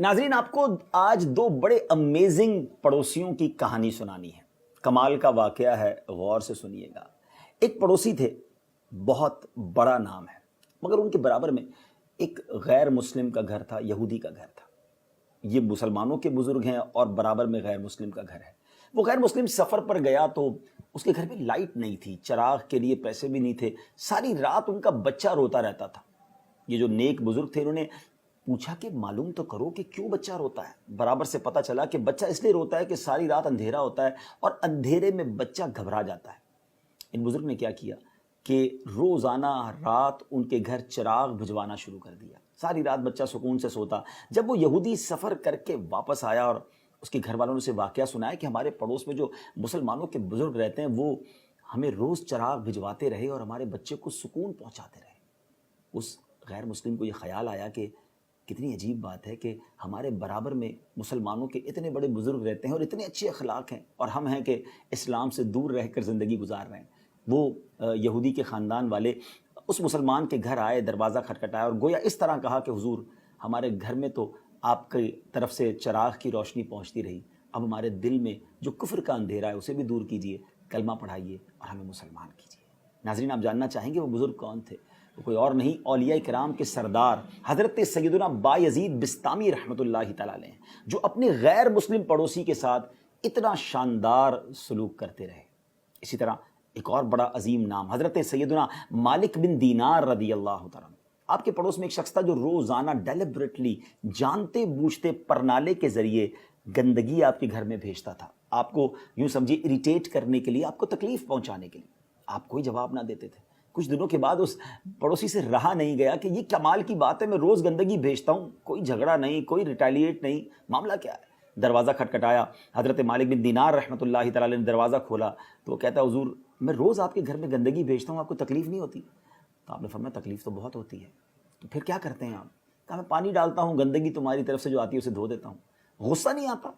ناظرین، آپ کو آج دو بڑے امیزنگ پڑوسیوں کی کہانی سنانی ہے۔ کمال کا واقعہ ہے، غور سے سنیے گا۔ ایک پڑوسی تھے، بہت بڑا نام ہے، مگر ان کے برابر میں ایک غیر مسلم کا گھر تھا، یہودی کا گھر تھا۔ یہ مسلمانوں کے بزرگ ہیں اور برابر میں غیر مسلم کا گھر ہے۔ وہ غیر مسلم سفر پر گیا تو اس کے گھر میں لائٹ نہیں تھی، چراغ کے لیے پیسے بھی نہیں تھے، ساری رات ان کا بچہ روتا رہتا تھا۔ یہ جو نیک بزرگ تھے انہوں نے پوچھا کہ معلوم تو کرو کہ کیوں بچہ روتا ہے۔ برابر سے پتہ چلا کہ بچہ اس لیے روتا ہے کہ ساری رات اندھیرا ہوتا ہے اور اندھیرے میں بچہ گھبرا جاتا ہے۔ ان بزرگ نے کیا کیا کہ روزانہ رات ان کے گھر چراغ بھجوانا شروع کر دیا۔ ساری رات بچہ سکون سے سوتا۔ جب وہ یہودی سفر کر کے واپس آیا اور اس کے گھر والوں نے اسے واقعہ سنایا کہ ہمارے پڑوس میں جو مسلمانوں کے بزرگ رہتے ہیں وہ ہمیں روز چراغ بھجواتے رہے اور ہمارے بچے کو سکون پہنچاتے رہے، اس غیر مسلم کو یہ خیال آیا کہ کتنی عجیب بات ہے کہ ہمارے برابر میں مسلمانوں کے اتنے بڑے بزرگ رہتے ہیں اور اتنے اچھے اخلاق ہیں، اور ہم ہیں کہ اسلام سے دور رہ کر زندگی گزار رہے ہیں۔ وہ یہودی کے خاندان والے اس مسلمان کے گھر آئے، دروازہ کھٹکھٹایا اور گویا اس طرح کہا کہ حضور، ہمارے گھر میں تو آپ کی طرف سے چراغ کی روشنی پہنچتی رہی، اب ہمارے دل میں جو کفر کا اندھیرا ہے اسے بھی دور کیجئے، کلمہ پڑھائیے اور ہمیں مسلمان کیجئے۔ ناظرین، آپ جاننا چاہیں گے وہ بزرگ کون تھے؟ وہ کوئی اور نہیں، اولیاء کرام کے سردار حضرت سیدنا بایزید بسطامی رحمۃ اللہ تعالیٰ علیہ، جو اپنے غیر مسلم پڑوسی کے ساتھ اتنا شاندار سلوک کرتے رہے۔ اسی طرح ایک اور بڑا عظیم نام حضرت سیدنا مالک بن دینار رضی اللہ تعالیٰ عنہ۔ آپ کے پڑوس میں ایک شخص تھا جو روزانہ ڈیلیبریٹلی، جانتے بوجھتے پرنالے کے ذریعے گندگی آپ کے گھر میں بھیجتا تھا، آپ کو یوں سمجھیے اریٹیٹ کرنے کے لیے، آپ کو تکلیف پہنچانے کے لیے۔ آپ کوئی جواب نہ دیتے تھے۔ کچھ دنوں کے بعد اس پڑوسی سے رہا نہیں گیا کہ یہ کمال کی بات ہے، میں روز گندگی بھیجتا ہوں، کوئی جھگڑا نہیں، کوئی ریٹیلیٹ نہیں، معاملہ کیا ہے؟ دروازہ کھٹکھٹایا، حضرت مالک بن دینار رحمۃ اللہ تعالیٰ نے دروازہ کھولا تو وہ کہتا ہے حضور، میں روز آپ کے گھر میں گندگی بھیجتا ہوں، آپ کو تکلیف نہیں ہوتی؟ تو آپ نے فرمایا تکلیف تو بہت ہوتی ہے، تو پھر کیا کرتے ہیں آپ؟ کہا میں پانی ڈالتا ہوں، گندگی تمہاری طرف سے جو آتی ہے اسے دھو دیتا ہوں۔ غصہ نہیں آتا؟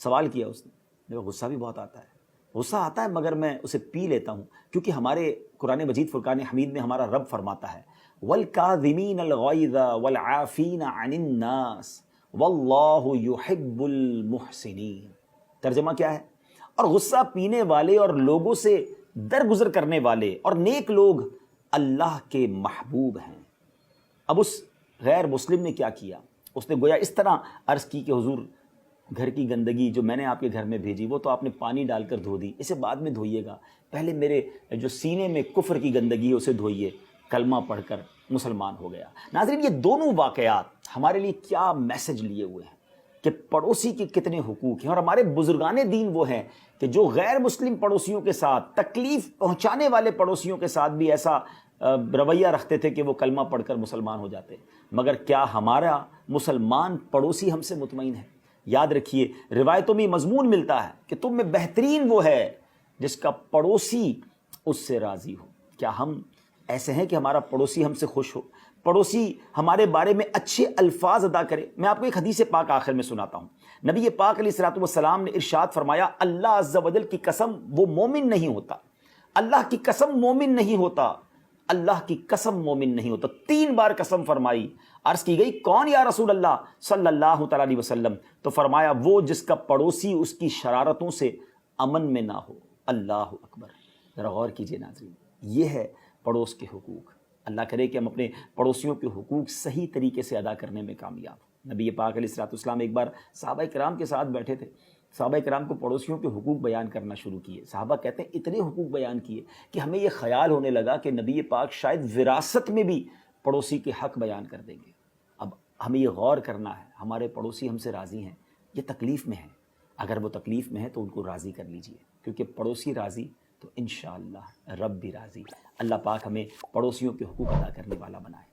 سوال کیا اس نے۔ میرے غصہ بھی بہت آتا ہے، غصہ آتا ہے مگر میں اسے پی لیتا ہوں، کیونکہ ہمارے قرآن مجید فرقان حمید میں ہمارا رب فرماتا ہے وَالْكَاظِمِينَ الْغَيْظَ وَالْعَافِينَ عَنِ النَّاسِ وَاللَّهُ يُحِبُّ الْمُحْسِنِينَ۔ ترجمہ کیا ہے؟ اور غصہ پینے والے اور لوگوں سے درگزر کرنے والے اور نیک لوگ اللہ کے محبوب ہیں۔ اب اس غیر مسلم نے کیا کیا؟ اس نے گویا اس طرح عرض کی کہ حضور، گھر کی گندگی جو میں نے آپ کے گھر میں بھیجی وہ تو آپ نے پانی ڈال کر دھو دی، اسے بعد میں دھوئیے گا، پہلے میرے جو سینے میں کفر کی گندگی ہے اسے دھوئیے۔ کلمہ پڑھ کر مسلمان ہو گیا۔ ناظرین، یہ دونوں واقعات ہمارے لیے کیا میسج لیے ہوئے ہیں کہ پڑوسی کے کتنے حقوق ہیں، اور ہمارے بزرگان دین وہ ہیں کہ جو غیر مسلم پڑوسیوں کے ساتھ، تکلیف پہنچانے والے پڑوسیوں کے ساتھ بھی ایسا رویہ رکھتے تھے کہ وہ کلمہ پڑھ کر مسلمان ہو جاتے۔ مگر کیا ہمارا مسلمان پڑوسی ہم سے مطمئن ہے؟ یاد رکھیے، روایتوں میں مضمون ملتا ہے کہ تم میں بہترین وہ ہے جس کا پڑوسی اس سے راضی ہو۔ کیا ہم ایسے ہیں کہ ہمارا پڑوسی ہم سے خوش ہو، پڑوسی ہمارے بارے میں اچھے الفاظ ادا کرے؟ میں آپ کو ایک حدیث پاک آخر میں سناتا ہوں۔ نبی پاک علیہ الصلوۃ والسلام نے ارشاد فرمایا، اللہ عز و جل کی قسم وہ مومن نہیں ہوتا، اللہ کی قسم مومن نہیں ہوتا، اللہ کی قسم مومن نہیں ہوتا۔ 3 بار قسم فرمائی۔ عرض کی گئی کون یا رسول اللہ صلی اللہ تعالیٰ علیہ وسلم؟ تو فرمایا وہ جس کا پڑوسی اس کی شرارتوں سے امن میں نہ ہو۔ اللہ اکبر! ذرا غور کیجئے ناظرین، یہ ہے پڑوس کے حقوق۔ اللہ کرے کہ ہم اپنے پڑوسیوں کے حقوق صحیح طریقے سے ادا کرنے میں کامیاب ہوں۔ نبی پاک علیہ الصلوۃ والسلام ایک بار صحابہ کرام کے ساتھ بیٹھے تھے، صحابہ کرام کو پڑوسیوں کے حقوق بیان کرنا شروع کیے۔ صحابہ کہتے ہیں اتنے حقوق بیان کیے کہ ہمیں یہ خیال ہونے لگا کہ نبی پاک شاید وراثت میں بھی پڑوسی کے حق بیان کر دیں گے۔ اب ہمیں یہ غور کرنا ہے، ہمارے پڑوسی ہم سے راضی ہیں، یہ تکلیف میں ہیں، اگر وہ تکلیف میں ہے تو ان کو راضی کر لیجئے، کیونکہ پڑوسی راضی تو انشاءاللہ رب بھی راضی۔ اللہ پاک ہمیں پڑوسیوں کے حقوق ادا کرنے والا بنائے۔